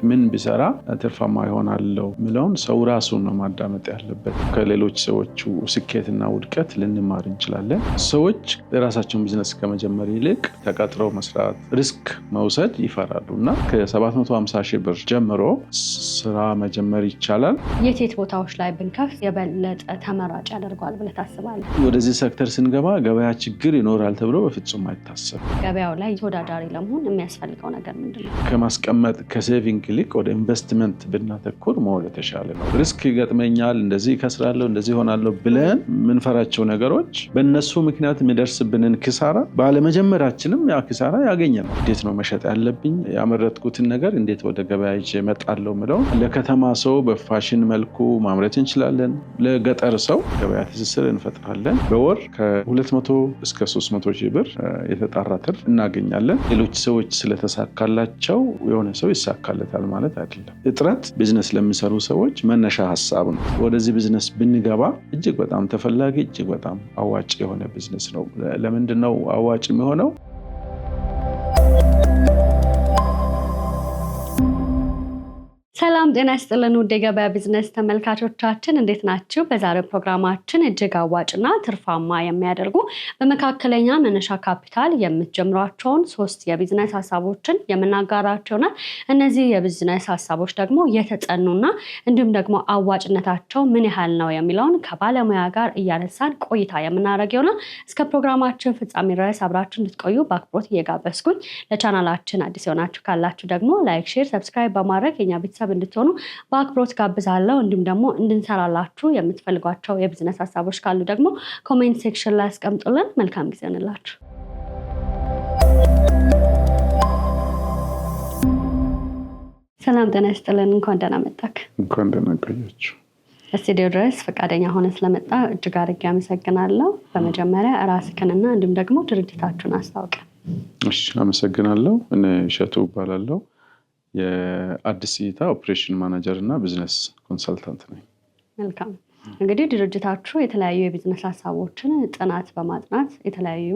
ምን ቢሰራ ትርፋማ ይሆናል ምለውን ሰው ራሱን ነው ማዳመጥ ያለበት። ከሌሎች ሰዎች ስኬትና ውድቀት ልንማር እንችላለን። ሰዎች የራሳቸውን ቢዝነስ ከመጀመር ይልቅ ተቀጥረው መስራት ሪስክ መውሰድ ይፈራሉና ከ750 ሺህ ብር ጀምሮ ስራ መጀመር ይቻላል። የት ቦታዎች ላይ ብንከፍት የበለጠ ተመራጭ ያደርጋል ብለህ ታስባለህ? ወደዚህ ሴክተር ስንገባ ገበያ ችግር ይኖራል ተብሎ በፍጹም አይታሰብም። ገበያው ላይ ተወዳዳሪ ለመሆን የሚያስፈልገው ነገር ምንድነው? ከማስቀመጥ ከሴቪንግ ይልቅ ወደ ኢንቨስትመንት ብናተኩር መሆን የተሻለ ነው። ሪስክ ይገጥመኛል፣ እንደዚህ ከስራለሁ፣ እንደዚህ ሆናለሁ ብለን ምንፈራቸው ነገሮች በእነሱ ምክንያት የሚደርስብንን ኪሳራ ባለመጀመራችንም ያ ኪሳራ ያገኘናል። እንዴት ነው መሸጥ ያለብኝ? ያመረትኩትን ነገር እንዴት ወደ ገበያ ይዤ እመጣለሁ ምለው ለከተማ ሰው በፋሽን መልኩ ማምረት እንችላለን። ለገጠር ሰው ገበያ ትስስር እንፈጥራለን። በወር ከ200 እስከ 300 ሺህ ብር የተጣራ ትርፍ እናገኛለን። ሌሎች ሰዎች ስለተሳካላቸው የሆነ ሰው ይሳካለታል ማለት አይደለም። እጥረት ቢዝነስ ለሚሰሩ ሰዎች መነሻ ሀሳብ ነው። ወደዚህ ቢዝነስ ብንገባ እጅግ በጣም ተፈላጊ፣ እጅግ በጣም አዋጭ የሆነ ቢዝነስ ነው። ለምንድነው አዋጭ የሚሆነው? ሰላም ጤና ይስጥልን ውድ የገበያ ቢዝነስ ተመልካቾቻችን እንዴት ናችሁ? በዛሬው ፕሮግራማችን እጅግ አዋጭና ትርፋማ የሚያደርጉ በመካከለኛ መነሻ ካፒታል የምትጀምሯቸውን 3 የቢዝነስ ሀሳቦችን የምናጋራቸውና እነዚህ የቢዝነስ ሀሳቦች ደግሞ የተጠኑና እንዲሁም ደግሞ አዋጭነታቸው ምን ያህል ነው የሚለውን ከባለሙያ ጋር እያነሳን ቆይታ የምናደርግ ይሆናል። እስከ ፕሮግራማችን ፍጻሜ ድረስ አብራችሁ እንድትቆዩ በአክብሮት እየጋበዝኩኝ ለቻናላችን አዲስ የሆናችሁ ካላችሁ ደግሞ ላይክ፣ ሼር፣ ሰብስክራይብ በማድረግ የኛ ቤተሰብ እንድትሆኑ በአክብሮት ጋብዛለሁ። እንዲሁም ደግሞ እንድንሰራላችሁ የምትፈልጓቸው የቢዝነስ ሀሳቦች ካሉ ደግሞ ኮሜንት ሴክሽን ላይ አስቀምጡልን። መልካም ጊዜ ይሁንላችሁ። ሰላም ጤና ይስጥልን። እንኳን ደህና መጣክ። እንኳን ደህና ቆያችሁ። ስቱዲዮ ድረስ ፈቃደኛ ሆነ ስለመጣ እጅግ አድርጌ አመሰግናለሁ። በመጀመሪያ ራስህንና እንዲሁም ደግሞ ድርጅታችሁን አስታውቅ። እሺ፣ አመሰግናለሁ። እኔ እሸቱ እባላለሁ። የአዲስ እይታ ኦፕሬሽን ማናጀር እና ቢዝነስ ኮንሰልታንት ነኝ። መልካም። እንግዲህ ድርጅታችሁ የተለያዩ የቢዝነስ ሀሳቦችን ጥናት በማጥናት የተለያዩ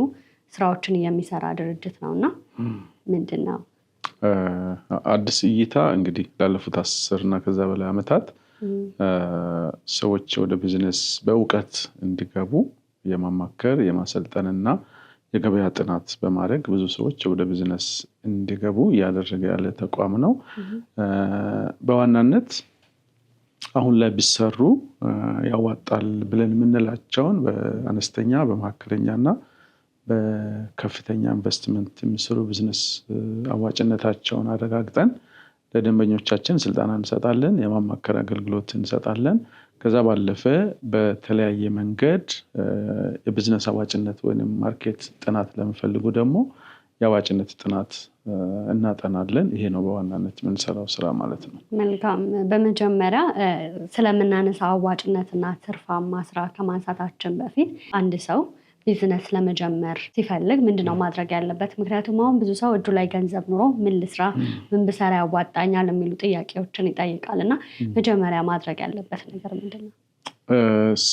ስራዎችን የሚሰራ ድርጅት ነውና ምንድን ነው አዲስ እይታ? እንግዲህ ላለፉት 10 እና ከዛ በላይ ዓመታት ሰዎች ወደ ቢዝነስ በእውቀት እንዲገቡ የማማከር የማሰልጠንና የገበያ ጥናት በማድረግ ብዙ ሰዎች ወደ ቢዝነስ እንዲገቡ እያደረገ ያለ ተቋም ነው። በዋናነት አሁን ላይ ቢሰሩ ያዋጣል ብለን የምንላቸውን በአነስተኛ በመካከለኛና በከፍተኛ ኢንቨስትመንት የሚሰሩ ቢዝነስ አዋጭነታቸውን አረጋግጠን ለደንበኞቻችን ስልጠና እንሰጣለን፣ የማማከር አገልግሎት እንሰጣለን። ከዛ ባለፈ በተለያየ መንገድ የቢዝነስ አዋጭነት ወይም ማርኬት ጥናት ለሚፈልጉ ደግሞ የአዋጭነት ጥናት እናጠናለን። ይሄ ነው በዋናነት የምንሰራው ስራ ማለት ነው። መልካም። በመጀመሪያ ስለምናነሳ አዋጭነትና ትርፋማ ስራ ከማንሳታችን በፊት አንድ ሰው ቢዝነስ ለመጀመር ሲፈልግ ምንድነው ማድረግ ያለበት? ምክንያቱም አሁን ብዙ ሰው እጁ ላይ ገንዘብ ኑሮ ምን ልስራ፣ ምን ብሰራ ያዋጣኛል የሚሉ ጥያቄዎችን ይጠይቃልና መጀመሪያ ማድረግ ያለበት ነገር ምንድነው?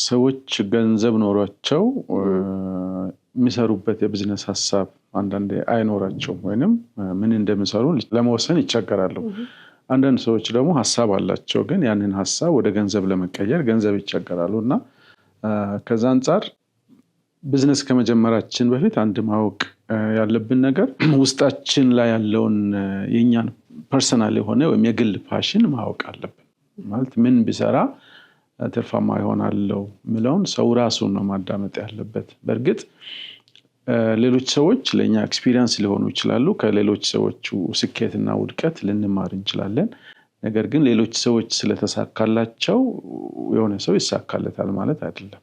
ሰዎች ገንዘብ ኖሯቸው የሚሰሩበት የቢዝነስ ሀሳብ አንዳንዴ አይኖራቸውም ወይንም ምን እንደሚሰሩ ለመወሰን ይቸገራሉ። አንዳንድ ሰዎች ደግሞ ሀሳብ አላቸው፣ ግን ያንን ሀሳብ ወደ ገንዘብ ለመቀየር ገንዘብ ይቸገራሉ እና ከዛ አንጻር ቢዝነስ ከመጀመራችን በፊት አንድ ማወቅ ያለብን ነገር ውስጣችን ላይ ያለውን የኛን ፐርሰናል የሆነ ወይም የግል ፓሽን ማወቅ አለብን። ማለት ምን ቢሰራ ትርፋማ ይሆናል ምለውን ሰው ራሱን ነው ማዳመጥ ያለበት። በእርግጥ ሌሎች ሰዎች ለኛ ኤክስፒሪየንስ ሊሆኑ ይችላሉ። ከሌሎች ሰዎች ስኬትና ውድቀት ልንማር እንችላለን። ነገር ግን ሌሎች ሰዎች ስለተሳካላቸው የሆነ ሰው ይሳካለታል ማለት አይደለም።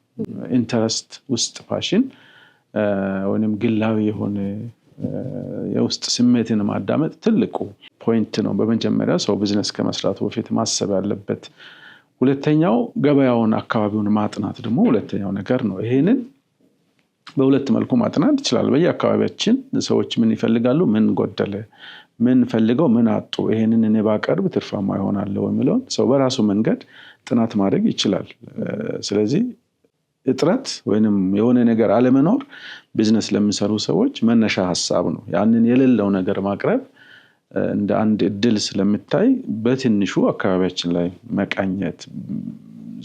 ኢንተረስት ውስጥ ፓሽን ወይንም ግላዊ የሆነ የውስጥ ስሜትን ማዳመጥ ትልቁ ፖይንት ነው። በመጀመሪያ ሰው ቢዝነስ ከመስራቱ በፊት ማሰብ ያለበት። ሁለተኛው ገበያውን አካባቢውን ማጥናት ደግሞ ሁለተኛው ነገር ነው። ይሄንን በሁለት መልኩ ማጥናት ይችላል። በየአካባቢያችን ሰዎች ምን ይፈልጋሉ፣ ምን ጎደለ፣ ምን ፈልገው ምን አጡ፣ ይሄንን እኔ ባቀርብ ትርፋማ ይሆናል የሚለውን ሰው በራሱ መንገድ ጥናት ማድረግ ይችላል። ስለዚህ እጥረት ወይንም የሆነ ነገር አለመኖር ቢዝነስ ለሚሰሩ ሰዎች መነሻ ሀሳብ ነው። ያንን የሌለው ነገር ማቅረብ እንደ አንድ እድል ስለምታይ በትንሹ አካባቢያችን ላይ መቃኘት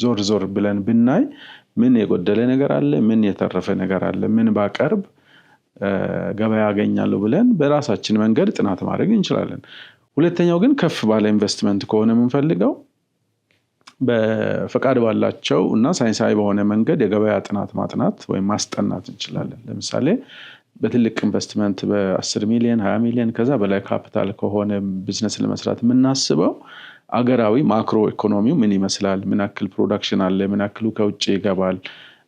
ዞር ዞር ብለን ብናይ ምን የጎደለ ነገር አለ፣ ምን የተረፈ ነገር አለ፣ ምን ባቀርብ ገበያ ያገኛለሁ ብለን በራሳችን መንገድ ጥናት ማድረግ እንችላለን። ሁለተኛው ግን ከፍ ባለ ኢንቨስትመንት ከሆነ የምንፈልገው በፈቃድ ባላቸው እና ሳይንሳዊ በሆነ መንገድ የገበያ ጥናት ማጥናት ወይም ማስጠናት እንችላለን። ለምሳሌ በትልቅ ኢንቨስትመንት በ10 ሚሊዮን 20 ሚሊዮን ከዛ በላይ ካፒታል ከሆነ ቢዝነስ ለመስራት የምናስበው አገራዊ ማክሮ ኢኮኖሚው ምን ይመስላል፣ ምን ያክል ፕሮዳክሽን አለ፣ ምን ያክሉ ከውጭ ይገባል፣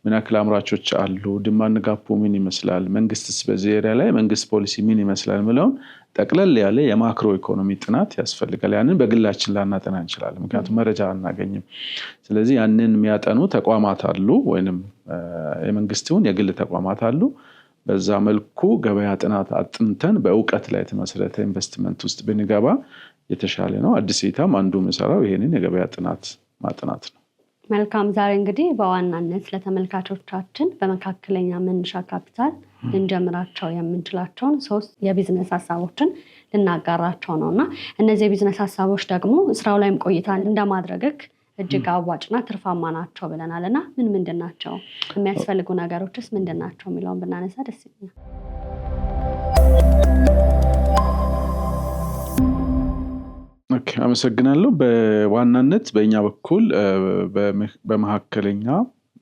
ምን ያክል አምራቾች አሉ፣ ዲማንድ ጋፑ ምን ይመስላል፣ መንግስትስ በዚህ ኤሪያ ላይ መንግስት ፖሊሲ ምን ይመስላል ምለውን ጠቅለል ያለ የማክሮ ኢኮኖሚ ጥናት ያስፈልጋል። ያንን በግላችን ላናጠና እንችላለን፣ ምክንያቱም መረጃ አናገኝም። ስለዚህ ያንን የሚያጠኑ ተቋማት አሉ፣ ወይንም የመንግስቱን የግል ተቋማት አሉ። በዛ መልኩ ገበያ ጥናት አጥንተን በእውቀት ላይ የተመሰረተ ኢንቨስትመንት ውስጥ ብንገባ የተሻለ ነው። አዲስ ኢታም አንዱ የሚሰራው ይሄንን የገበያ ጥናት ማጥናት ነው። መልካም። ዛሬ እንግዲህ በዋናነት ለተመልካቾቻችን በመካከለኛ መነሻ ካፒታል ልንጀምራቸው የምንችላቸውን 3 የቢዝነስ ሀሳቦችን ልናጋራቸው ነውና እነዚህ የቢዝነስ ሀሳቦች ደግሞ ስራው ላይም ቆይታ እንደማድረግክ እጅግ አዋጭና ትርፋማ ናቸው ብለናልና ምን ምንድን ናቸው? የሚያስፈልጉ ነገሮችስ ምንድን ናቸው የሚለውን ብናነሳ ደስ ይለኛል። ኦኬ፣ አመሰግናለሁ። በዋናነት በእኛ በኩል በመካከለኛ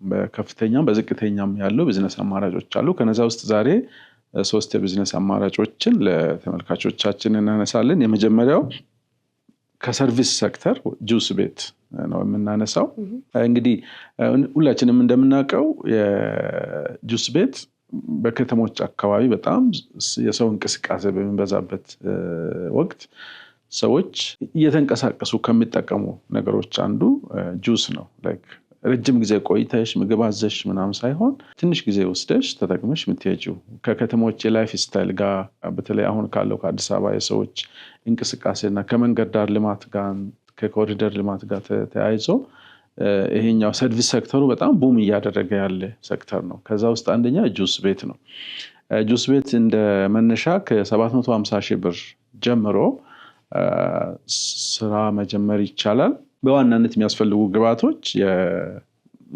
በከፍተኛም በዝቅተኛም ያሉ ቢዝነስ አማራጮች አሉ። ከነዛ ውስጥ ዛሬ 3 የቢዝነስ አማራጮችን ለተመልካቾቻችን እናነሳለን። የመጀመሪያው ከሰርቪስ ሴክተር ጁስ ቤት ነው የምናነሳው። እንግዲህ ሁላችንም እንደምናውቀው የጁስ ቤት በከተሞች አካባቢ በጣም የሰው እንቅስቃሴ በሚበዛበት ወቅት ሰዎች እየተንቀሳቀሱ ከሚጠቀሙ ነገሮች አንዱ ጁስ ነው። ረጅም ጊዜ ቆይተሽ ምግብ አዘሽ ምናምን ሳይሆን ትንሽ ጊዜ ወስደሽ ተጠቅመሽ የምትሄጂው ከከተሞች የላይፍ ስታይል ጋር በተለይ አሁን ካለው ከአዲስ አበባ የሰዎች እንቅስቃሴና ከመንገድ ዳር ልማት ጋር ከኮሪደር ልማት ጋር ተያይዞ ይሄኛው ሰርቪስ ሴክተሩ በጣም ቡም እያደረገ ያለ ሴክተር ነው። ከዛ ውስጥ አንደኛ ጁስ ቤት ነው። ጁስ ቤት እንደ መነሻ ከ750 ሺህ ብር ጀምሮ ስራ መጀመር ይቻላል። በዋናነት የሚያስፈልጉ ግብዓቶች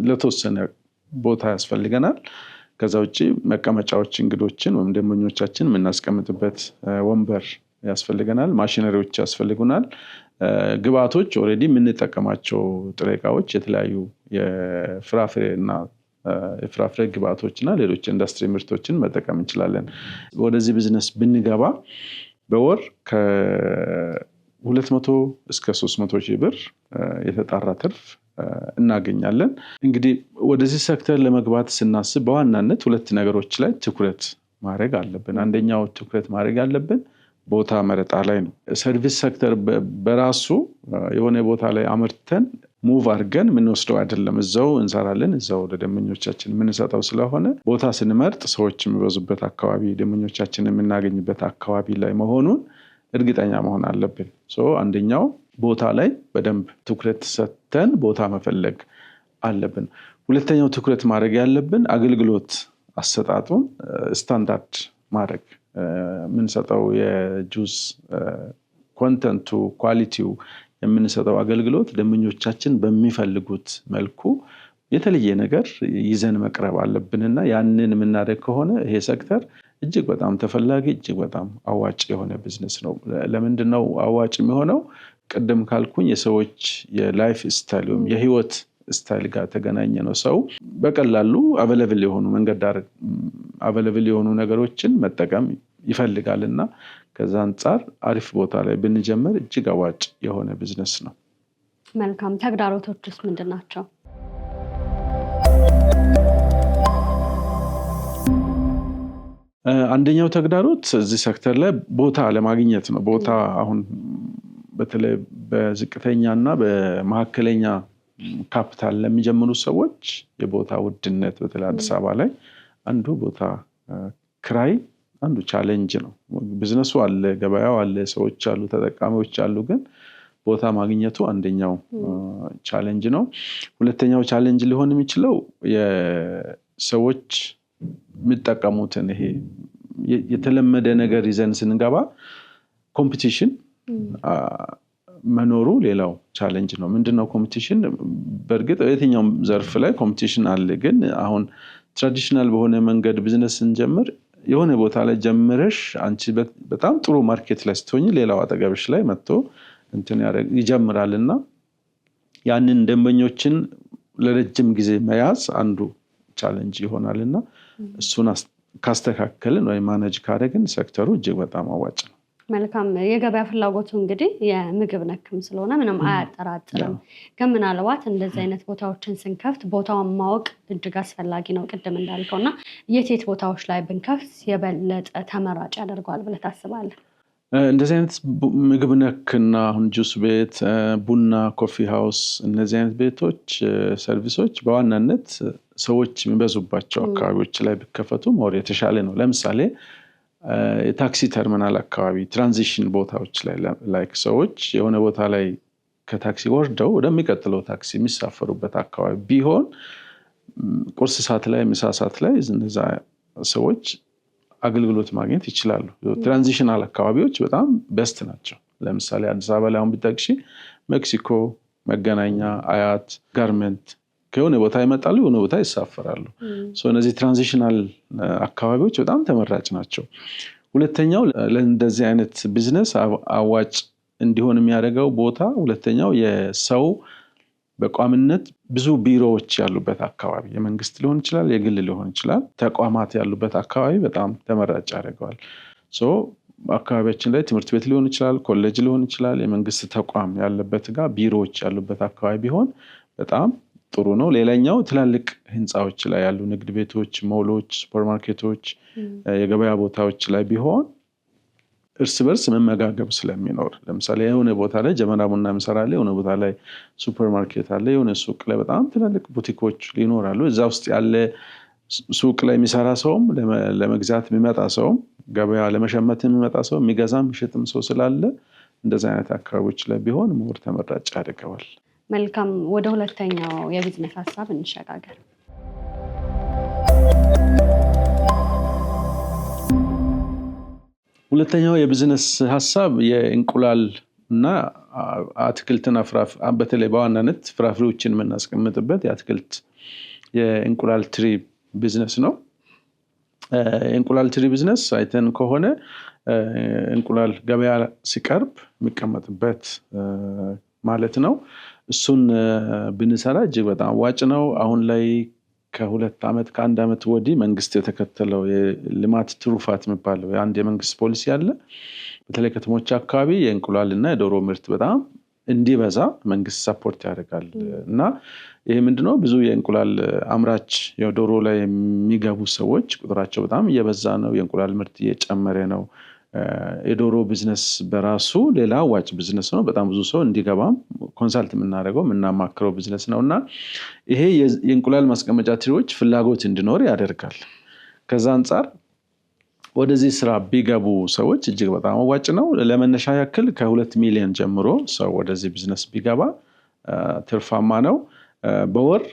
ለተወሰነ ቦታ ያስፈልገናል። ከዛ ውጭ መቀመጫዎች እንግዶችን ወይም ደንበኞቻችን የምናስቀምጥበት ወንበር ያስፈልገናል። ማሽነሪዎች ያስፈልጉናል። ግብዓቶች ኦልሬዲ የምንጠቀማቸው ጥሬ ዕቃዎች የተለያዩ የፍራፍሬ ግብዓቶችና ሌሎች ኢንዱስትሪ ምርቶችን መጠቀም እንችላለን። ወደዚህ ቢዝነስ ብንገባ በወር ከ200 እስከ 300 ሺህ ብር የተጣራ ትርፍ እናገኛለን። እንግዲህ ወደዚህ ሴክተር ለመግባት ስናስብ በዋናነት 2 ነገሮች ላይ ትኩረት ማድረግ አለብን። አንደኛው ትኩረት ማድረግ ያለብን ቦታ መረጣ ላይ ነው። ሰርቪስ ሴክተር በራሱ የሆነ ቦታ ላይ አምርተን ሙቭ አድርገን የምንወስደው አይደለም። እዛው እንሰራለን፣ እዛው ለደንበኞቻችን የምንሰጠው ስለሆነ ቦታ ስንመርጥ ሰዎች የሚበዙበት አካባቢ፣ ደንበኞቻችን የምናገኝበት አካባቢ ላይ መሆኑን እርግጠኛ መሆን አለብን። አንደኛው ቦታ ላይ በደንብ ትኩረት ሰጥተን ቦታ መፈለግ አለብን። ሁለተኛው ትኩረት ማድረግ ያለብን አገልግሎት አሰጣጡን ስታንዳርድ ማድረግ፣ የምንሰጠው የጁስ ኮንተንቱ ኳሊቲው የምንሰጠው አገልግሎት ደንበኞቻችን በሚፈልጉት መልኩ የተለየ ነገር ይዘን መቅረብ አለብንና ያንን የምናደርግ ከሆነ ይሄ ሴክተር እጅግ በጣም ተፈላጊ እጅግ በጣም አዋጭ የሆነ ቢዝነስ ነው። ለምንድነው አዋጭ የሚሆነው? ቅድም ካልኩኝ የሰዎች የላይፍ ስታይል ወይም የህይወት ስታይል ጋር ተገናኘ ነው። ሰው በቀላሉ አቬለብል የሆኑ መንገድ ዳር አቬለብል የሆኑ ነገሮችን መጠቀም ይፈልጋልና ከዛ አንጻር አሪፍ ቦታ ላይ ብንጀምር እጅግ አዋጭ የሆነ ቢዝነስ ነው። መልካም። ተግዳሮቶችስ ምንድን ናቸው? አንደኛው ተግዳሮት እዚህ ሴክተር ላይ ቦታ ለማግኘት ነው። ቦታ አሁን በተለይ በዝቅተኛና በመካከለኛ ካፒታል ለሚጀምሩ ሰዎች የቦታ ውድነት በተለይ አዲስ አበባ ላይ አንዱ ቦታ ክራይ አንዱ ቻሌንጅ ነው። ቢዝነሱ አለ፣ ገበያው አለ፣ ሰዎች አሉ፣ ተጠቃሚዎች አሉ፣ ግን ቦታ ማግኘቱ አንደኛው ቻሌንጅ ነው። ሁለተኛው ቻሌንጅ ሊሆን የሚችለው የሰዎች የሚጠቀሙትን ይሄ የተለመደ ነገር ይዘን ስንገባ ኮምፒቲሽን መኖሩ ሌላው ቻሌንጅ ነው። ምንድነው ኮምፒቲሽን? በእርግጥ የትኛውም ዘርፍ ላይ ኮምፒቲሽን አለ። ግን አሁን ትራዲሽናል በሆነ መንገድ ቢዝነስ ስንጀምር የሆነ ቦታ ላይ ጀምረሽ አንቺ በጣም ጥሩ ማርኬት ላይ ስትሆኚ ሌላው አጠገብሽ ላይ መጥቶ እንትን ይጀምራልና ያንን ደንበኞችን ለረጅም ጊዜ መያዝ አንዱ ቻሌንጅ ይሆናልና እሱን ካስተካከልን ወይ ማኔጅ ካደረግን ሴክተሩ እጅግ በጣም አዋጭ ነው። መልካም። የገበያ ፍላጎቱ እንግዲህ የምግብ ነክም ስለሆነ ምንም አያጠራጥርም። ግን ምናልባት እንደዚህ አይነት ቦታዎችን ስንከፍት ቦታውን ማወቅ እጅግ አስፈላጊ ነው ቅድም እንዳልከውና የት ቦታዎች ላይ ብንከፍት የበለጠ ተመራጭ ያደርገዋል ብለህ ታስባለህ? እንደዚህ አይነት ምግብ ነክና አሁን ጁስ ቤት፣ ቡና፣ ኮፊ ሃውስ እነዚህ አይነት ቤቶች ሰርቪሶች በዋናነት ሰዎች የሚበዙባቸው አካባቢዎች ላይ ቢከፈቱ ሞር የተሻለ ነው። ለምሳሌ የታክሲ ተርሚናል አካባቢ ትራንዚሽን ቦታዎች ላይ ላይክ ሰዎች የሆነ ቦታ ላይ ከታክሲ ወርደው ወደሚቀጥለው ታክሲ የሚሳፈሩበት አካባቢ ቢሆን ቁርስ ሰዓት ላይ ምሳ ሰዓት ላይ እነዛ ሰዎች አገልግሎት ማግኘት ይችላሉ። ትራንዚሽናል አካባቢዎች በጣም ቤስት ናቸው። ለምሳሌ አዲስ አበባ ላይ አሁን ቢጠቅሺ ሜክሲኮ፣ መገናኛ፣ አያት፣ ጋርመንት ከሆነ ቦታ ይመጣሉ፣ የሆነ ቦታ ይሳፈራሉ። እነዚህ ትራንዚሽናል አካባቢዎች በጣም ተመራጭ ናቸው። ሁለተኛው ለእንደዚህ አይነት ቢዝነስ አዋጭ እንዲሆን የሚያደርገው ቦታ ሁለተኛው የሰው በቋሚነት ብዙ ቢሮዎች ያሉበት አካባቢ የመንግስት ሊሆን ይችላል፣ የግል ሊሆን ይችላል፣ ተቋማት ያሉበት አካባቢ በጣም ተመራጭ ያደርገዋል። አካባቢያችን ላይ ትምህርት ቤት ሊሆን ይችላል፣ ኮሌጅ ሊሆን ይችላል፣ የመንግስት ተቋም ያለበት ጋር ቢሮዎች ያሉበት አካባቢ ቢሆን በጣም ጥሩ ነው። ሌላኛው ትላልቅ ህንፃዎች ላይ ያሉ ንግድ ቤቶች፣ ሞሎች፣ ሱፐርማርኬቶች፣ የገበያ ቦታዎች ላይ ቢሆን እርስ በርስ መመጋገብ ስለሚኖር ለምሳሌ የሆነ ቦታ ላይ ጀመና ቡና ምሰራለ፣ የሆነ ቦታ ላይ ሱፐርማርኬት አለ፣ የሆነ ሱቅ ላይ በጣም ትላልቅ ቡቲኮች ሊኖራሉ። እዛ ውስጥ ያለ ሱቅ ላይ የሚሰራ ሰውም ለመግዛት የሚመጣ ሰውም ገበያ ለመሸመት የሚመጣ ሰው የሚገዛም የሚሸጥም ሰው ስላለ እንደዚህ አይነት አካባቢዎች ላይ ቢሆን ሞር ተመራጭ ያደርገዋል። መልካም። ወደ ሁለተኛው የቢዝነስ ሀሳብ እንሸጋገር። ሁለተኛው የቢዝነስ ሀሳብ የእንቁላል እና አትክልትና ፍራፍሬ በተለይ በዋናነት ፍራፍሬዎችን የምናስቀምጥበት የአትክልት የእንቁላል ትሪ ቢዝነስ ነው። የእንቁላል ትሪ ቢዝነስ አይተን ከሆነ እንቁላል ገበያ ሲቀርብ የሚቀመጥበት ማለት ነው። እሱን ብንሰራ እጅግ በጣም አዋጭ ነው። አሁን ላይ ከአንድ ዓመት ወዲህ መንግስት የተከተለው የልማት ትሩፋት የሚባለው የአንድ የመንግስት ፖሊሲ አለ። በተለይ ከተሞች አካባቢ የእንቁላልና የዶሮ ምርት በጣም እንዲበዛ መንግስት ሰፖርት ያደርጋል እና ይሄ ምንድነው ብዙ የእንቁላል አምራች የዶሮ ላይ የሚገቡ ሰዎች ቁጥራቸው በጣም እየበዛ ነው። የእንቁላል ምርት እየጨመረ ነው። የዶሮ ቢዝነስ በራሱ ሌላ አዋጭ ቢዝነስ ነው። በጣም ብዙ ሰው እንዲገባም ኮንሳልት የምናደርገው የምናማክረው ቢዝነስ ነው እና ይሄ የእንቁላል ማስቀመጫ ትሪዎች ፍላጎት እንዲኖር ያደርጋል። ከዛ አንጻር ወደዚህ ስራ ቢገቡ ሰዎች እጅግ በጣም አዋጭ ነው። ለመነሻ ያክል ከ2 ሚሊዮን ጀምሮ ሰው ወደዚህ ቢዝነስ ቢገባ ትርፋማ ነው። በወር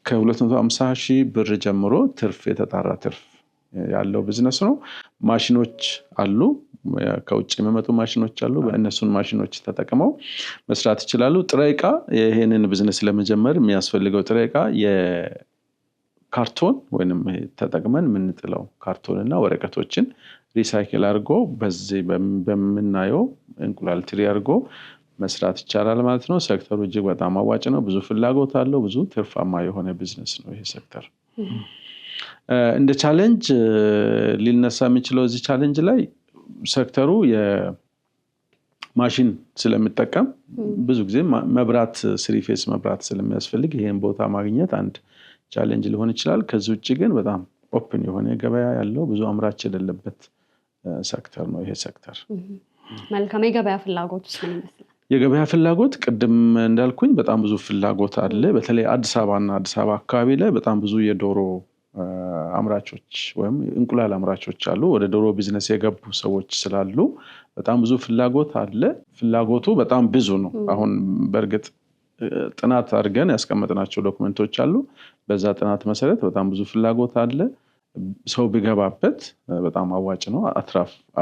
ከ250,000 ብር ጀምሮ ትርፍ የተጣራ ትርፍ ያለው ቢዝነስ ነው። ማሽኖች አሉ፣ ከውጭ የሚመጡ ማሽኖች አሉ። በእነሱን ማሽኖች ተጠቅመው መስራት ይችላሉ። ጥሬ ዕቃ ይሄንን ቢዝነስ ለመጀመር የሚያስፈልገው ጥሬ ዕቃ የካርቶን ወይንም ተጠቅመን የምንጥለው ካርቶንና ወረቀቶችን ሪሳይክል አድርጎ በዚህ በምናየው እንቁላል ትሪ አድርጎ መስራት ይቻላል ማለት ነው። ሴክተሩ እጅግ በጣም አዋጭ ነው። ብዙ ፍላጎት አለው። ብዙ ትርፋማ የሆነ ቢዝነስ ነው ይሄ ሴክተር። እንደ ቻሌንጅ ሊነሳ የሚችለው እዚህ ቻሌንጅ ላይ ሴክተሩ የማሽን ስለሚጠቀም ብዙ ጊዜ መብራት ስሪፌስ መብራት ስለሚያስፈልግ ይሄን ቦታ ማግኘት አንድ ቻሌንጅ ሊሆን ይችላል። ከዚህ ውጭ ግን በጣም ኦፕን የሆነ ገበያ ያለው ብዙ አምራች የሌለበት ሴክተር ነው ይሄ ሴክተር። መልካም። የገበያ ፍላጎት ውስጥ ምን ይመስላል? የገበያ ፍላጎት ቅድም እንዳልኩኝ በጣም ብዙ ፍላጎት አለ። በተለይ አዲስ አበባና አዲስ አበባ አካባቢ ላይ በጣም ብዙ የዶሮ አምራቾች ወይም እንቁላል አምራቾች አሉ። ወደ ዶሮ ቢዝነስ የገቡ ሰዎች ስላሉ በጣም ብዙ ፍላጎት አለ። ፍላጎቱ በጣም ብዙ ነው። አሁን በእርግጥ ጥናት አድርገን ያስቀመጥናቸው ዶክመንቶች አሉ። በዛ ጥናት መሰረት በጣም ብዙ ፍላጎት አለ። ሰው ቢገባበት በጣም አዋጭ ነው።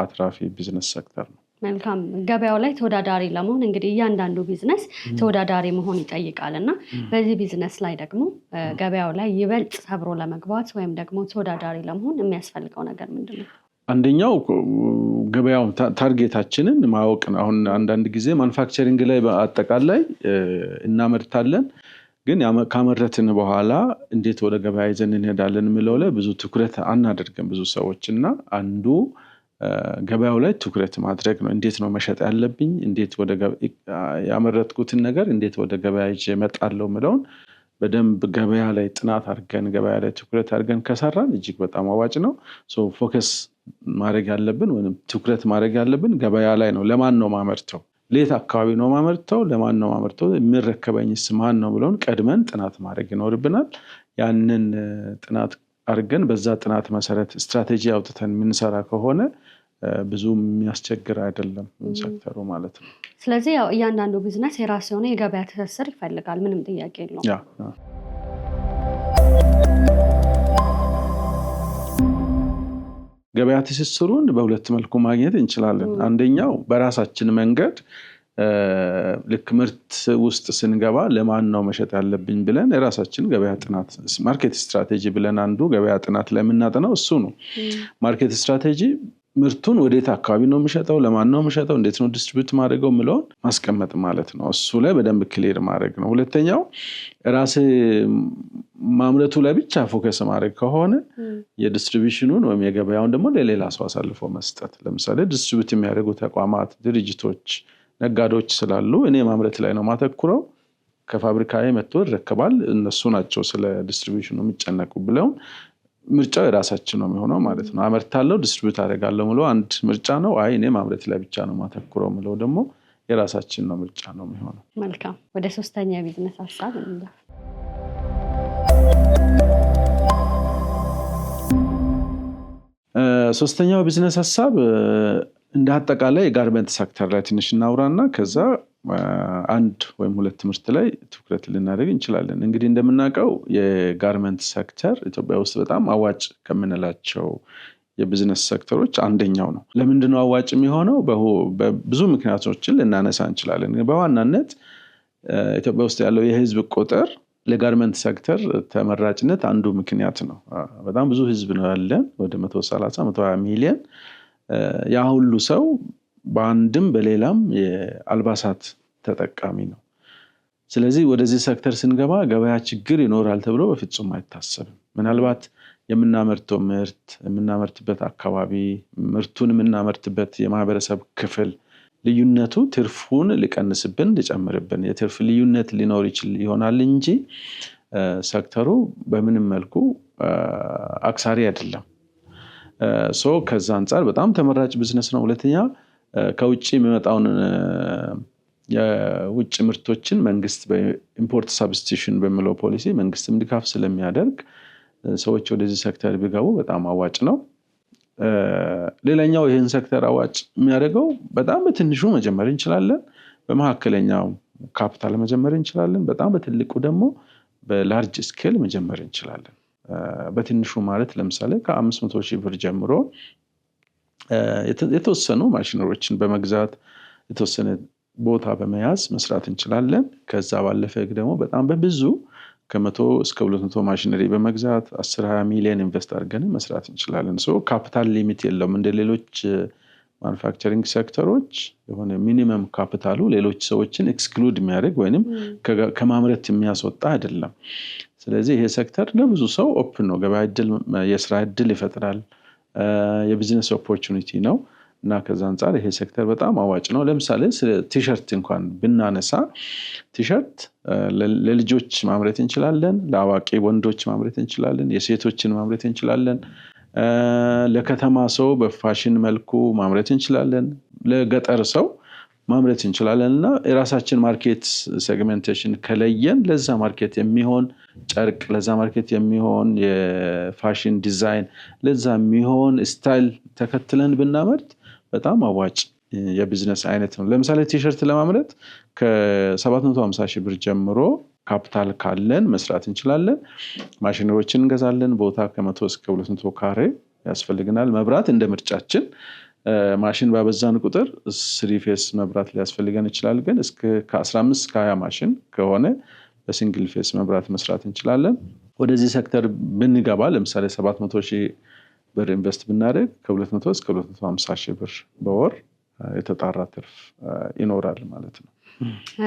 አትራፊ ቢዝነስ ሴክተር ነው። መልካም ገበያው ላይ ተወዳዳሪ ለመሆን እንግዲህ እያንዳንዱ ቢዝነስ ተወዳዳሪ መሆን ይጠይቃልና በዚህ ቢዝነስ ላይ ደግሞ ገበያው ላይ ይበልጥ ሰብሮ ለመግባት ወይም ደግሞ ተወዳዳሪ ለመሆን የሚያስፈልገው ነገር ምንድነው? አንደኛው ገበያው ታርጌታችንን ማወቅ ነው። አሁን አንዳንድ ጊዜ ማኑፋክቸሪንግ ላይ በአጠቃላይ እናመርታለን፣ ግን ካመረትን በኋላ እንዴት ወደ ገበያ ይዘን እንሄዳለን የሚለው ላይ ብዙ ትኩረት አናደርግም ብዙ ሰዎች እና አንዱ ገበያው ላይ ትኩረት ማድረግ ነው። እንዴት ነው መሸጥ ያለብኝ፣ እንዴት ወደ ያመረትኩትን ነገር እንዴት ወደ ገበያ ይዤ እመጣለሁ የሚለውን በደንብ ገበያ ላይ ጥናት አድርገን ገበያ ላይ ትኩረት አድርገን ከሰራን እጅግ በጣም አዋጭ ነው። ፎከስ ማድረግ ያለብን ወይም ትኩረት ማድረግ ያለብን ገበያ ላይ ነው። ለማን ነው ማመርተው፣ ሌት አካባቢ ነው ማመርተው፣ ለማን ነው ማመርተው፣ የሚረከበኝስ ማን ነው ብለውን ቀድመን ጥናት ማድረግ ይኖርብናል። ያንን ጥናት አድርገን በዛ ጥናት መሰረት ስትራቴጂ አውጥተን የምንሰራ ከሆነ ብዙ የሚያስቸግር አይደለም ሴክተሩ ማለት ነው። ስለዚህ ያው እያንዳንዱ ቢዝነስ የራሱ የሆነ የገበያ ትስስር ይፈልጋል፣ ምንም ጥያቄ የለውም። ገበያ ትስስሩን በሁለት መልኩ ማግኘት እንችላለን። አንደኛው በራሳችን መንገድ ልክ ምርት ውስጥ ስንገባ ለማን ነው መሸጥ ያለብኝ ብለን የራሳችን ገበያ ጥናት ማርኬት ስትራቴጂ ብለን አንዱ ገበያ ጥናት ላይ የምናጠናው እሱ ነው። ማርኬት ስትራቴጂ ምርቱን ወዴት አካባቢ ነው የሚሸጠው፣ ለማን ነው የሚሸጠው፣ እንዴት ነው ዲስትሪቢዩት ማድረገው የሚለውን ማስቀመጥ ማለት ነው። እሱ ላይ በደንብ ክሊር ማድረግ ነው። ሁለተኛው ራስ ማምረቱ ላይ ብቻ ፎከስ ማድረግ ከሆነ የዲስትሪቢዩሽኑን ወይም የገበያውን ደግሞ ለሌላ ሰው አሳልፎ መስጠት። ለምሳሌ ዲስትሪቢዩት የሚያደርጉ ተቋማት፣ ድርጅቶች፣ ነጋዴዎች ስላሉ እኔ ማምረት ላይ ነው ማተኩረው፣ ከፋብሪካዬ መጥቶ ይረከባል፣ እነሱ ናቸው ስለ ዲስትሪቢዩሽኑ የሚጨነቁ ብለው ምርጫው የራሳችን ነው የሚሆነው ማለት ነው። አመርታለሁ ዲስትሪቢዩት አደርጋለሁ ብሎ አንድ ምርጫ ነው። አይ እኔ ማምረት ላይ ብቻ ነው ማተኩረው ብለው ደግሞ የራሳችን ነው ምርጫ ነው የሚሆነው። መልካም፣ ወደ ሶስተኛ ቢዝነስ ሀሳብ እንለፍ። ሶስተኛው ቢዝነስ ሀሳብ እንደ አጠቃላይ የጋርመንት ሴክተር ላይ ትንሽ እናውራና ከዛ አንድ ወይም ሁለት ትምህርት ላይ ትኩረት ልናደርግ እንችላለን። እንግዲህ እንደምናውቀው የጋርመንት ሴክተር ኢትዮጵያ ውስጥ በጣም አዋጭ ከምንላቸው የቢዝነስ ሴክተሮች አንደኛው ነው። ለምንድነው አዋጭ የሚሆነው? በብዙ ምክንያቶችን ልናነሳ እንችላለን። በዋናነት ኢትዮጵያ ውስጥ ያለው የህዝብ ቁጥር ለጋርመንት ሴክተር ተመራጭነት አንዱ ምክንያት ነው። በጣም ብዙ ህዝብ ነው ያለን፣ ወደ 130-120 ሚሊዮን። ያ ሁሉ ሰው በአንድም በሌላም የአልባሳት ተጠቃሚ ነው። ስለዚህ ወደዚህ ሴክተር ስንገባ ገበያ ችግር ይኖራል ተብሎ በፍጹም አይታሰብም። ምናልባት የምናመርተው ምርት የምናመርትበት አካባቢ፣ ምርቱን የምናመርትበት የማህበረሰብ ክፍል ልዩነቱ ትርፉን ሊቀንስብን ሊጨምርብን የትርፍ ልዩነት ሊኖር ይችል ይሆናል እንጂ ሴክተሩ በምንም መልኩ አክሳሪ አይደለም። ከዛ አንጻር በጣም ተመራጭ ቢዝነስ ነው። ሁለተኛ ከውጭ የሚመጣውን የውጭ ምርቶችን መንግስት በኢምፖርት ሳብስቲቱሽን በሚለው ፖሊሲ መንግስትም ድጋፍ ስለሚያደርግ ሰዎች ወደዚህ ሴክተር ቢገቡ በጣም አዋጭ ነው። ሌላኛው ይህን ሴክተር አዋጭ የሚያደርገው በጣም በትንሹ መጀመር እንችላለን፣ በመካከለኛው ካፒታል መጀመር እንችላለን፣ በጣም በትልቁ ደግሞ በላርጅ ስኬል መጀመር እንችላለን። በትንሹ ማለት ለምሳሌ ከ500,000 ብር ጀምሮ የተወሰኑ ማሽነሪዎችን በመግዛት የተወሰነ ቦታ በመያዝ መስራት እንችላለን። ከዛ ባለፈ ደግሞ በጣም በብዙ ከ100 እስከ 200 ማሽነሪ በመግዛት 10-20 ሚሊዮን ኢንቨስት አድርገን መስራት እንችላለን። ካፒታል ሊሚት የለውም። እንደ ሌሎች ማኑፋክቸሪንግ ሴክተሮች የሆነ ሚኒመም ካፒታሉ ሌሎች ሰዎችን ኤክስክሉድ የሚያደርግ ወይንም ከማምረት የሚያስወጣ አይደለም። ስለዚህ ይሄ ሴክተር ለብዙ ሰው ኦፕን ነው። ገበያ እድል፣ የስራ እድል ይፈጥራል፣ የቢዝነስ ኦፖርቹኒቲ ነው እና ከዛ አንጻር ይሄ ሴክተር በጣም አዋጭ ነው። ለምሳሌ ቲሸርት እንኳን ብናነሳ ቲሸርት ለልጆች ማምረት እንችላለን፣ ለአዋቂ ወንዶች ማምረት እንችላለን፣ የሴቶችን ማምረት እንችላለን፣ ለከተማ ሰው በፋሽን መልኩ ማምረት እንችላለን፣ ለገጠር ሰው ማምረት እንችላለን እና የራሳችን ማርኬት ሴግሜንቴሽን ከለየን ለዛ ማርኬት የሚሆን ጨርቅ፣ ለዛ ማርኬት የሚሆን የፋሽን ዲዛይን፣ ለዛ የሚሆን ስታይል ተከትለን ብናመርት በጣም አዋጭ የቢዝነስ አይነት ነው። ለምሳሌ ቲሸርት ለማምረት ከ750,000 ብር ጀምሮ ካፒታል ካለን መስራት እንችላለን። ማሽነሪዎችን እንገዛለን። ቦታ ከ100 እስከ 200 ካሬ ያስፈልግናል። መብራት እንደ ምርጫችን ማሽን ባበዛን ቁጥር 3 ፌስ መብራት ሊያስፈልገን ይችላል። ግን እስከ ከ15 እስከ 20 ማሽን ከሆነ በሲንግል ፌስ መብራት መስራት እንችላለን። ወደዚህ ሴክተር ብንገባ ለምሳሌ 700,000 ብር ኢንቨስት ብናደርግ ከ200 እስከ 250,000 ብር በወር የተጣራ ትርፍ ይኖራል ማለት ነው።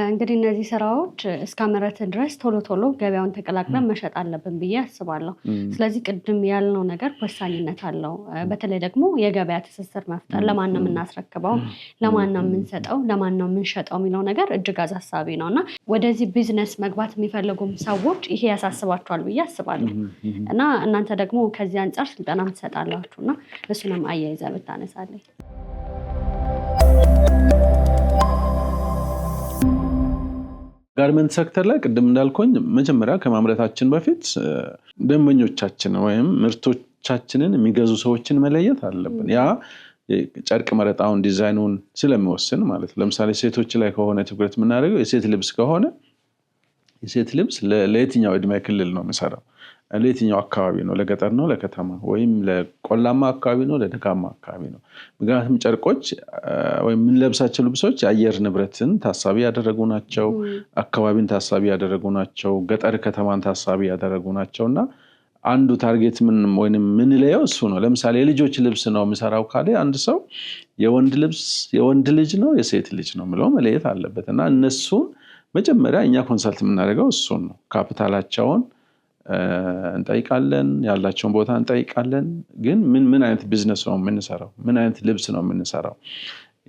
እንግዲህ እነዚህ ስራዎች እስካመረት ድረስ ቶሎ ቶሎ ገበያውን ተቀላቅለን መሸጥ አለብን ብዬ አስባለሁ። ስለዚህ ቅድም ያልነው ነገር ወሳኝነት አለው። በተለይ ደግሞ የገበያ ትስስር መፍጠር፣ ለማን ነው የምናስረክበው፣ ለማን ነው የምንሰጠው፣ ለማን ነው የምንሸጠው የሚለው ነገር እጅግ አሳሳቢ ነው እና ወደዚህ ቢዝነስ መግባት የሚፈልጉም ሰዎች ይሄ ያሳስባቸዋል ብዬ አስባለሁ። እና እናንተ ደግሞ ከዚህ አንጻር ስልጠና ትሰጣላችሁ እና እሱንም አያይዘህ ብታነሳለኝ። ጋርመንት ሴክተር ላይ ቅድም እንዳልኩኝ መጀመሪያ ከማምረታችን በፊት ደንበኞቻችን ወይም ምርቶቻችንን የሚገዙ ሰዎችን መለየት አለብን። ያ ጨርቅ መረጣውን ዲዛይኑን ስለሚወስን ማለት ነው። ለምሳሌ ሴቶች ላይ ከሆነ ትኩረት የምናደርገው የሴት ልብስ ከሆነ የሴት ልብስ ለየትኛው እድሜ ክልል ነው የሚሰራው? ለየትኛው አካባቢ ነው? ለገጠር ነው ለከተማ? ወይም ለቆላማ አካባቢ ነው ለደጋማ አካባቢ ነው? ምክንያቱም ጨርቆች ወይም የምንለብሳቸው ልብሶች የአየር ንብረትን ታሳቢ ያደረጉ ናቸው፣ አካባቢን ታሳቢ ያደረጉ ናቸው፣ ገጠር ከተማን ታሳቢ ያደረጉ ናቸው እና አንዱ ታርጌት ወይም ምንለየው እሱ ነው። ለምሳሌ የልጆች ልብስ ነው የሚሰራው ካለ አንድ ሰው የወንድ ልጅ ነው የሴት ልጅ ነው ብሎ መለየት አለበት እና እነሱን መጀመሪያ እኛ ኮንሰልት የምናደርገው እሱን ነው። ካፒታላቸውን እንጠይቃለን፣ ያላቸውን ቦታ እንጠይቃለን። ግን ምን አይነት ቢዝነስ ነው የምንሰራው? ምን አይነት ልብስ ነው የምንሰራው?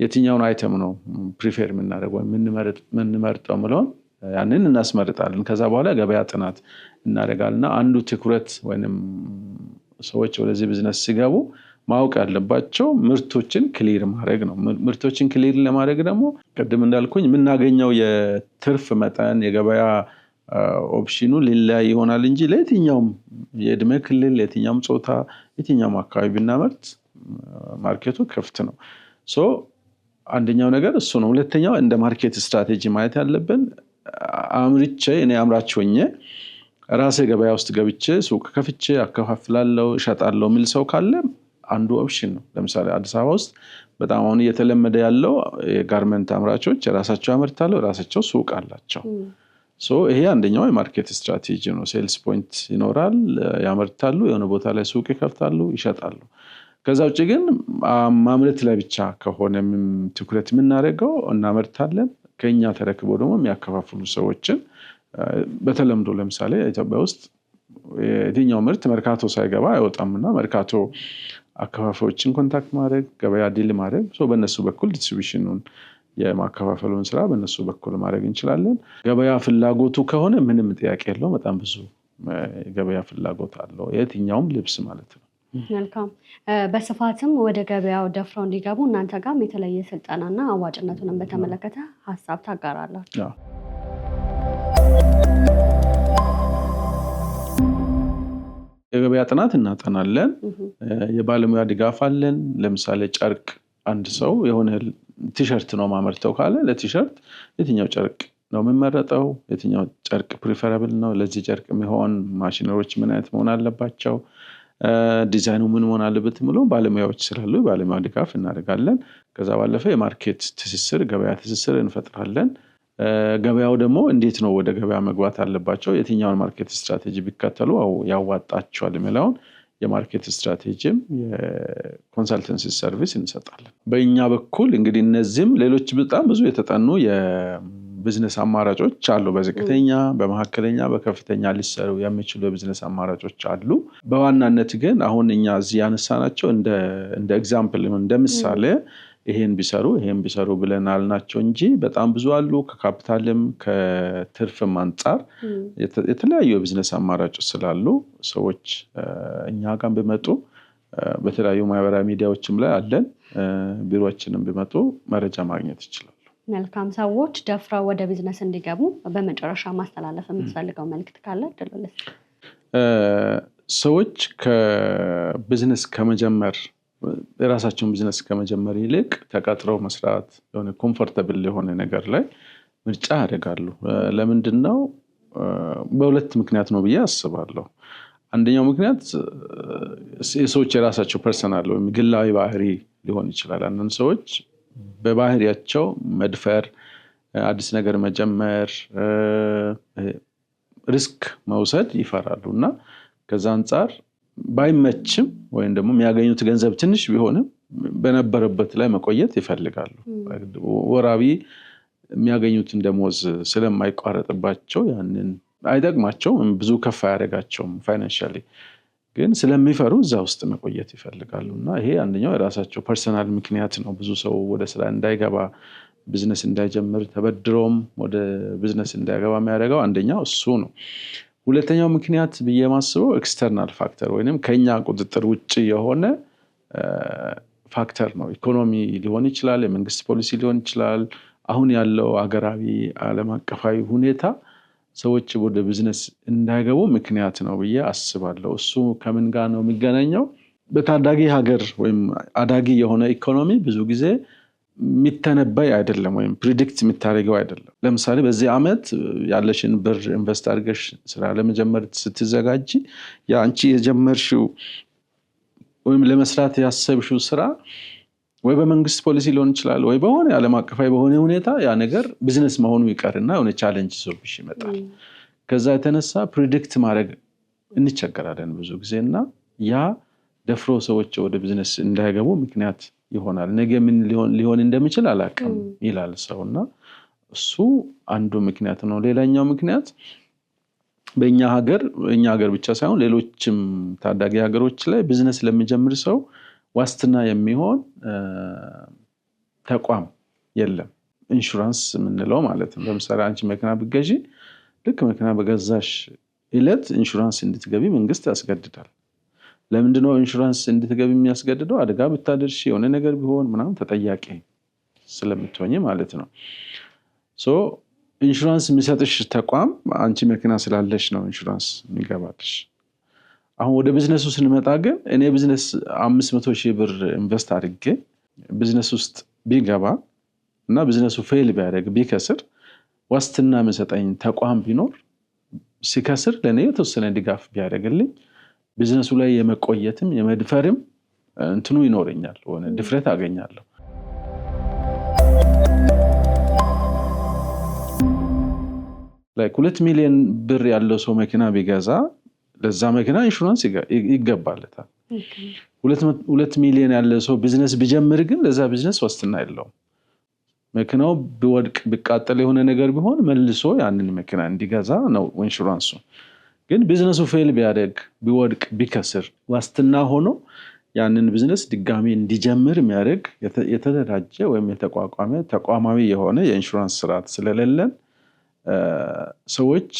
የትኛውን አይተም ነው ፕሪፌር የምናደርገው የምንመርጠው ምለውን ያንን እናስመርጣለን። ከዛ በኋላ ገበያ ጥናት እናደርጋልና አንዱ ትኩረት ወይም ሰዎች ወደዚህ ቢዝነስ ሲገቡ ማወቅ ያለባቸው ምርቶችን ክሊር ማድረግ ነው። ምርቶችን ክሊር ለማድረግ ደግሞ ቅድም እንዳልኩኝ የምናገኘው የትርፍ መጠን የገበያ ኦፕሽኑ ሊለያይ ይሆናል እንጂ ለየትኛውም የእድሜ ክልል የትኛውም ጾታ የትኛውም አካባቢ ብናመርት ማርኬቱ ክፍት ነው። አንደኛው ነገር እሱ ነው። ሁለተኛው እንደ ማርኬት ስትራቴጂ ማየት ያለብን አምርቼ እኔ አምራች ሆኜ ራሴ ገበያ ውስጥ ገብቼ ሱቅ ከፍቼ አከፋፍላለሁ እሸጣለሁ የሚል ሰው ካለ አንዱ ኦፕሽን ነው። ለምሳሌ አዲስ አበባ ውስጥ በጣም አሁን እየተለመደ ያለው የጋርመንት አምራቾች የራሳቸው ያመርታሉ፣ የራሳቸው ሱቅ አላቸው። ይሄ አንደኛው የማርኬት ስትራቴጂ ነው። ሴልስ ፖይንት ይኖራል፣ ያመርታሉ፣ የሆነ ቦታ ላይ ሱቅ ይከፍታሉ፣ ይሸጣሉ። ከዛ ውጭ ግን ማምረት ላይ ብቻ ከሆነ ትኩረት የምናደርገው እናመርታለን፣ ከኛ ተረክቦ ደግሞ የሚያከፋፍሉ ሰዎችን በተለምዶ ለምሳሌ ኢትዮጵያ ውስጥ የትኛው ምርት መርካቶ ሳይገባ አይወጣምና መርካቶ አከፋፋዮችን ኮንታክት ማድረግ፣ ገበያ ዲል ማድረግ፣ በእነሱ በኩል ዲስትሪቢዩሽኑን የማከፋፈሉን ስራ በእነሱ በኩል ማድረግ እንችላለን። ገበያ ፍላጎቱ ከሆነ ምንም ጥያቄ የለው፣ በጣም ብዙ ገበያ ፍላጎት አለው የትኛውም ልብስ ማለት ነው። መልካም። በስፋትም ወደ ገበያው ደፍረው እንዲገቡ እናንተ ጋርም የተለየ ስልጠናና አዋጭነቱንም በተመለከተ ሀሳብ ታጋራላችሁ። የገበያ ጥናት እናጠናለን፣ የባለሙያ ድጋፍ አለን። ለምሳሌ ጨርቅ አንድ ሰው የሆነ ቲሸርት ነው ማመርተው ካለ ለቲሸርት የትኛው ጨርቅ ነው የሚመረጠው? የትኛው ጨርቅ ፕሪፈረብል ነው? ለዚህ ጨርቅ የሚሆን ማሽነሮች ምን አይነት መሆን አለባቸው? ዲዛይኑ ምን መሆን አለበት የሚለው ባለሙያዎች ስላሉ የባለሙያ ድጋፍ እናደርጋለን። ከዛ ባለፈ የማርኬት ትስስር ገበያ ትስስር እንፈጥራለን። ገበያው ደግሞ እንዴት ነው ወደ ገበያ መግባት አለባቸው፣ የትኛውን ማርኬት ስትራቴጂ ቢከተሉ ያዋጣቸዋል የሚለውን የማርኬት ስትራቴጂም የኮንሰልተንሲ ሰርቪስ እንሰጣለን። በእኛ በኩል እንግዲህ እነዚህም ሌሎች በጣም ብዙ የተጠኑ የቢዝነስ አማራጮች አሉ። በዝቅተኛ በመካከለኛ በከፍተኛ ሊሰሩ የሚችሉ የቢዝነስ አማራጮች አሉ። በዋናነት ግን አሁን እኛ እዚህ ያነሳናቸው እንደ ኤግዛምፕል እንደ ምሳሌ ይሄን ቢሰሩ ብለን አልናቸው እንጂ በጣም ብዙ አሉ። ከካፒታልም ከትርፍም አንጻር የተለያዩ የቢዝነስ አማራጮች ስላሉ ሰዎች እኛ ጋር ቢመጡ በተለያዩ ማህበራዊ ሚዲያዎችም ላይ አለን፣ ቢሮዎችንም ቢመጡ መረጃ ማግኘት ይችላሉ። መልካም። ሰዎች ደፍረው ወደ ቢዝነስ እንዲገቡ በመጨረሻ ማስተላለፍ የምትፈልገው መልዕክት ካለ ድልልስ? ሰዎች ከቢዝነስ ከመጀመር የራሳቸውን ቢዝነስ ከመጀመር ይልቅ ተቀጥረው መስራት የሆነ ኮምፎርታብል የሆነ ነገር ላይ ምርጫ ያደርጋሉ። ለምንድነው? በሁለት ምክንያት ነው ብዬ አስባለሁ። አንደኛው ምክንያት የሰዎች የራሳቸው ፐርሰናል ወይም ግላዊ ባህሪ ሊሆን ይችላል። አንዳንድ ሰዎች በባህሪያቸው መድፈር፣ አዲስ ነገር መጀመር፣ ሪስክ መውሰድ ይፈራሉ እና ከዛ አንፃር ባይመችም ወይም ደግሞ የሚያገኙት ገንዘብ ትንሽ ቢሆንም በነበረበት ላይ መቆየት ይፈልጋሉ። ወራዊ የሚያገኙትን ደሞዝ ስለማይቋረጥባቸው ያንን አይጠቅማቸውም፣ ብዙ ከፍ አያደርጋቸውም ፋይናንሻሊ፣ ግን ስለሚፈሩ እዛ ውስጥ መቆየት ይፈልጋሉ እና ይሄ አንደኛው የራሳቸው ፐርሰናል ምክንያት ነው። ብዙ ሰው ወደ ስራ እንዳይገባ፣ ቢዝነስ እንዳይጀምር፣ ተበድሮም ወደ ቢዝነስ እንዳይገባ የሚያደርገው አንደኛው እሱ ነው። ሁለተኛው ምክንያት ብዬ ማስበው ኤክስተርናል ፋክተር ወይንም ከኛ ቁጥጥር ውጭ የሆነ ፋክተር ነው። ኢኮኖሚ ሊሆን ይችላል፣ የመንግስት ፖሊሲ ሊሆን ይችላል። አሁን ያለው አገራዊ ዓለም አቀፋዊ ሁኔታ ሰዎች ወደ ቢዝነስ እንዳይገቡ ምክንያት ነው ብዬ አስባለሁ። እሱ ከምን ጋር ነው የሚገናኘው? በታዳጊ ሀገር ወይም አዳጊ የሆነ ኢኮኖሚ ብዙ ጊዜ የሚተነበይ አይደለም ወይም ፕሪዲክት የሚታደርገው አይደለም። ለምሳሌ በዚህ ዓመት ያለሽን ብር ኢንቨስት አድርገሽ ስራ ለመጀመር ስትዘጋጂ አንቺ የጀመርሽው ወይም ለመስራት ያሰብሽው ስራ ወይ በመንግስት ፖሊሲ ሊሆን ይችላል ወይ በሆነ ዓለም አቀፋዊ በሆነ ሁኔታ ያ ነገር ቢዝነስ መሆኑ ይቀርና የሆነ ቻሌንጅ ይዞብሽ ይመጣል። ከዛ የተነሳ ፕሪዲክት ማድረግ እንቸገራለን ብዙ ጊዜና ያ ደፍሮ ሰዎች ወደ ቢዝነስ እንዳይገቡ ምክንያት ይሆናል። ነገ ምን ሊሆን እንደሚችል አላውቅም ይላል ሰውና እሱ አንዱ ምክንያት ነው። ሌላኛው ምክንያት በእኛ ሀገር ብቻ ሳይሆን ሌሎችም ታዳጊ ሀገሮች ላይ ቢዝነስ ለሚጀምር ሰው ዋስትና የሚሆን ተቋም የለም። ኢንሹራንስ የምንለው ማለት ነው። ለምሳሌ አንቺ መኪና ብትገዢ ልክ መኪና በገዛሽ ዕለት ኢንሹራንስ እንድትገቢ መንግስት ያስገድዳል። ለምንድነው ኢንሹራንስ እንድትገቢ የሚያስገድደው? አደጋ ብታደርሺ የሆነ ነገር ቢሆን ምናምን ተጠያቂ ስለምትሆኚ ማለት ነው። ኢንሹራንስ የሚሰጥሽ ተቋም አንቺ መኪና ስላለሽ ነው ኢንሹራንስ የሚገባልሽ። አሁን ወደ ቢዝነሱ ስንመጣ ግን እኔ ቢዝነስ 500,000 ብር ኢንቨስት አድርጌ ቢዝነስ ውስጥ ቢገባ እና ቢዝነሱ ፌል ቢያደርግ ቢከስር ዋስትና የሚሰጠኝ ተቋም ቢኖር ሲከስር ለኔ የተወሰነ ድጋፍ ቢያደርግልኝ ቢዝነሱ ላይ የመቆየትም የመድፈርም እንትኑ ይኖረኛል፣ ሆነ ድፍረት አገኛለሁ። ላይክ 2 ሚሊዮን ብር ያለው ሰው መኪና ቢገዛ ለዛ መኪና ኢንሹራንስ ይገባለታል። 2 ሚሊዮን ያለው ሰው ቢዝነስ ቢጀምር ግን ለዛ ቢዝነስ ዋስትና የለውም። መኪናው ቢወድቅ ቢቃጠል የሆነ ነገር ቢሆን መልሶ ያንን መኪና እንዲገዛ ነው ኢንሹራንሱ። ግን ቢዝነሱ ፌል ቢያደርግ ቢወድቅ ቢከስር ዋስትና ሆኖ ያንን ቢዝነስ ድጋሚ እንዲጀምር የሚያደርግ የተደራጀ ወይም የተቋቋመ ተቋማዊ የሆነ የኢንሹራንስ ስርዓት ስለሌለን ሰዎች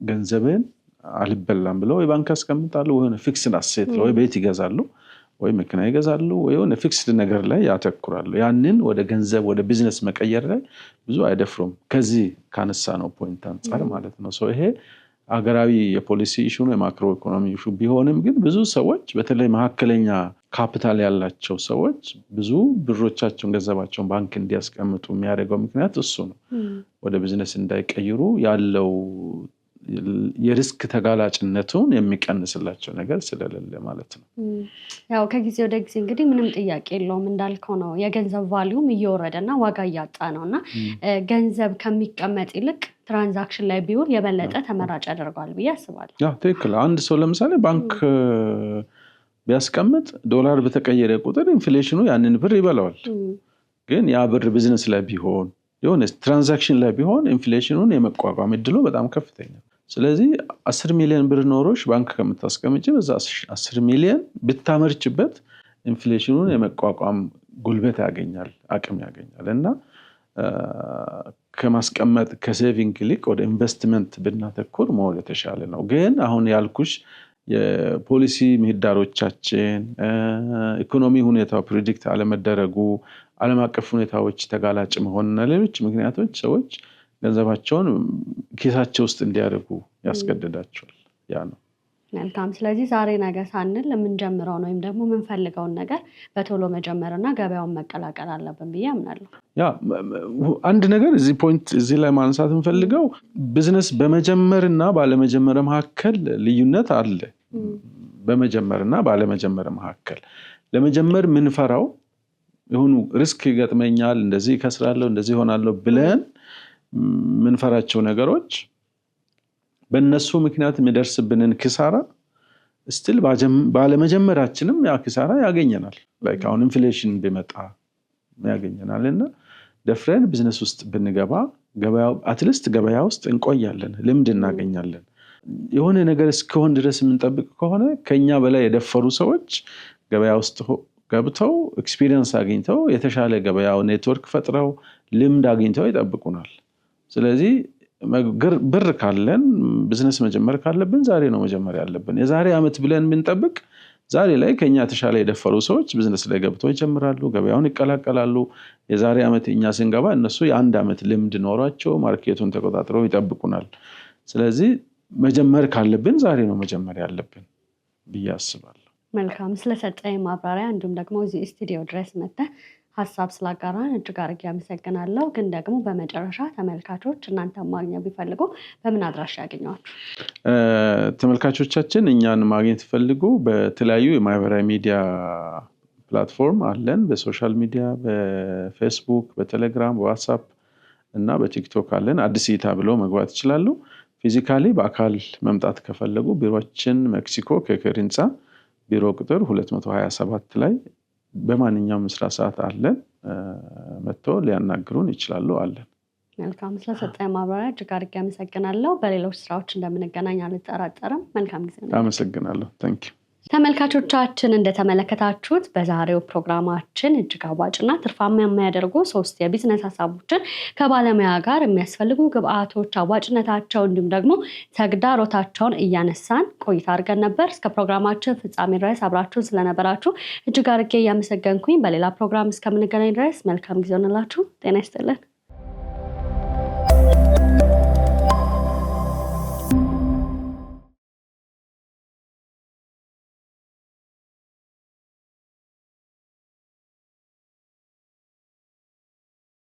ገንዘብን አልበላም ብለው ወይ ባንክ ያስቀምጣሉ ወይ ፊክስድ አሴት ወይ ቤት ይገዛሉ ወይ መኪና ይገዛሉ ወይ የሆነ ፊክስድ ነገር ላይ ያተኩራሉ። ያንን ወደ ገንዘብ ወደ ቢዝነስ መቀየር ላይ ብዙ አይደፍሩም። ከዚህ ካነሳ ነው ፖይንት አንፃር ማለት ነው። ይሄ አገራዊ የፖሊሲ ኢሹ ነው፣ የማክሮ ኢኮኖሚ ኢሹ ቢሆንም ግን ብዙ ሰዎች በተለይ መካከለኛ ካፒታል ያላቸው ሰዎች ብዙ ብሮቻቸውን ገንዘባቸውን ባንክ እንዲያስቀምጡ የሚያደርገው ምክንያት እሱ ነው። ወደ ቢዝነስ እንዳይቀይሩ ያለው የሪስክ ተጋላጭነቱን የሚቀንስላቸው ነገር ስለሌለ ማለት ነው። ያው ከጊዜ ወደ ጊዜ እንግዲህ ምንም ጥያቄ የለውም እንዳልከው ነው የገንዘብ ቫልዩም እየወረደና ዋጋ እያጣ ነውና ገንዘብ ከሚቀመጥ ይልቅ ትራንዛክሽን ላይ ቢውል የበለጠ ተመራጭ ያደርጋል ብዬ አስባለሁ። ትክክል። አንድ ሰው ለምሳሌ ባንክ ቢያስቀምጥ ዶላር በተቀየረ ቁጥር ኢንፍሌሽኑ ያንን ብር ይበላዋል። ግን ያ ብር ቢዝነስ ላይ ቢሆን የሆነ ትራንዛክሽን ላይ ቢሆን ኢንፍሌሽኑን የመቋቋም እድሉ በጣም ከፍተኛ። ስለዚህ 10 ሚሊዮን ብር ኖሮሽ ባንክ ከምታስቀምጪ በዛ 10 ሚሊዮን ብታመርችበት ኢንፍሌሽኑን የመቋቋም ጉልበት ያገኛል፣ አቅም ያገኛል። እና ከማስቀመጥ ከሴቪንግ ይልቅ ወደ ኢንቨስትመንት ብናተኩር መሆን የተሻለ ነው። ግን አሁን ያልኩሽ የፖሊሲ ምህዳሮቻችን፣ ኢኮኖሚ ሁኔታው ፕሪዲክት አለመደረጉ፣ ዓለም አቀፍ ሁኔታዎች ተጋላጭ መሆንና ሌሎች ምክንያቶች ሰዎች ገንዘባቸውን ኪሳቸው ውስጥ እንዲያደርጉ ያስገድዳቸዋል። ያ ነው። መልካም። ስለዚህ ዛሬ ነገ ሳንል የምንጀምረው ነው ወይም ደግሞ የምንፈልገውን ነገር በቶሎ መጀመርና ገበያውን መቀላቀል አለብን ብዬ አምናለሁ። አንድ ነገር እዚህ ላይ ማንሳት የምፈልገው ቢዝነስ በመጀመርና ባለመጀመር መካከል ልዩነት አለ። በመጀመርና ባለመጀመር መካከል ለመጀመር ምንፈራው የሆኑ ሪስክ ይገጥመኛል፣ እንደዚህ ከስራለሁ፣ እንደዚህ ሆናለሁ ብለን ምንፈራቸው ነገሮች በእነሱ ምክንያት የሚደርስብንን ኪሳራ ስቲል ባለመጀመራችንም ያ ኪሳራ ያገኘናል። ላይክ አሁን ኢንፍሌሽን ቢመጣ ያገኘናል እና ደፍረን ቢዝነስ ውስጥ ብንገባ አትሊስት ገበያ ውስጥ እንቆያለን፣ ልምድ እናገኛለን። የሆነ ነገር እስከሆን ድረስ የምንጠብቅ ከሆነ ከኛ በላይ የደፈሩ ሰዎች ገበያ ውስጥ ገብተው ኤክስፒሪየንስ አግኝተው የተሻለ ገበያው ኔትወርክ ፈጥረው ልምድ አግኝተው ይጠብቁናል። ስለዚህ ብር ካለን ቢዝነስ መጀመር ካለብን ዛሬ ነው መጀመር ያለብን። የዛሬ ዓመት ብለን ብንጠብቅ ዛሬ ላይ ከኛ ተሻለ የደፈሩ ሰዎች ቢዝነስ ላይ ገብተው ይጀምራሉ፣ ገበያውን ይቀላቀላሉ። የዛሬ ዓመት እኛ ስንገባ እነሱ የአንድ ዓመት ልምድ ኖሯቸው ማርኬቱን ተቆጣጥረው ይጠብቁናል። ስለዚህ መጀመር ካለብን ዛሬ ነው መጀመር ያለብን ብዬ አስባለሁ። መልካም፣ ስለሰጠኝ ማብራሪያ እንዲሁም ደግሞ እዚህ ስቱዲዮ ድረስ መጥተህ ሀሳብ ስላጋራን እጅግ አድርጌ አመሰግናለሁ። ግን ደግሞ በመጨረሻ ተመልካቾች እናንተ ማግኘት ቢፈልጉ በምን አድራሻ ያገኟችሁ? ተመልካቾቻችን እኛን ማግኘት ፈልጉ በተለያዩ የማህበራዊ ሚዲያ ፕላትፎርም አለን። በሶሻል ሚዲያ፣ በፌስቡክ፣ በቴሌግራም፣ በዋትስአፕ እና በቲክቶክ አለን። አዲስ እይታ ብለው መግባት ይችላሉ። ፊዚካሊ በአካል መምጣት ከፈለጉ ቢሮችን ሜክሲኮ ኬኬር ህንፃ ቢሮ ቁጥር 227 ላይ በማንኛውም ስራ ሰዓት አለን። መጥቶ ሊያናግሩን ይችላሉ አለን። መልካም፣ ስለሰጠኝ ማብራሪያ እጅግ አድርጌ አመሰግናለሁ። በሌሎች ስራዎች እንደምንገናኝ አልጠራጠርም። መልካም ጊዜ ነው። አመሰግናለሁ። ታንክ ዩ። ተመልካቾቻችን እንደተመለከታችሁት በዛሬው ፕሮግራማችን እጅግ አዋጭና ትርፋማ የሚያደርጉ 3 የቢዝነስ ሀሳቦችን ከባለሙያ ጋር የሚያስፈልጉ ግብአቶች፣ አዋጭነታቸው እንዲሁም ደግሞ ተግዳሮታቸውን እያነሳን ቆይታ አድርገን ነበር። እስከ ፕሮግራማችን ፍጻሜ ድረስ አብራችሁን ስለነበራችሁ እጅግ አድርጌ እያመሰገንኩኝ በሌላ ፕሮግራም እስከምንገናኝ ድረስ መልካም ጊዜ ሆነላችሁ። ጤና ይስጥልን።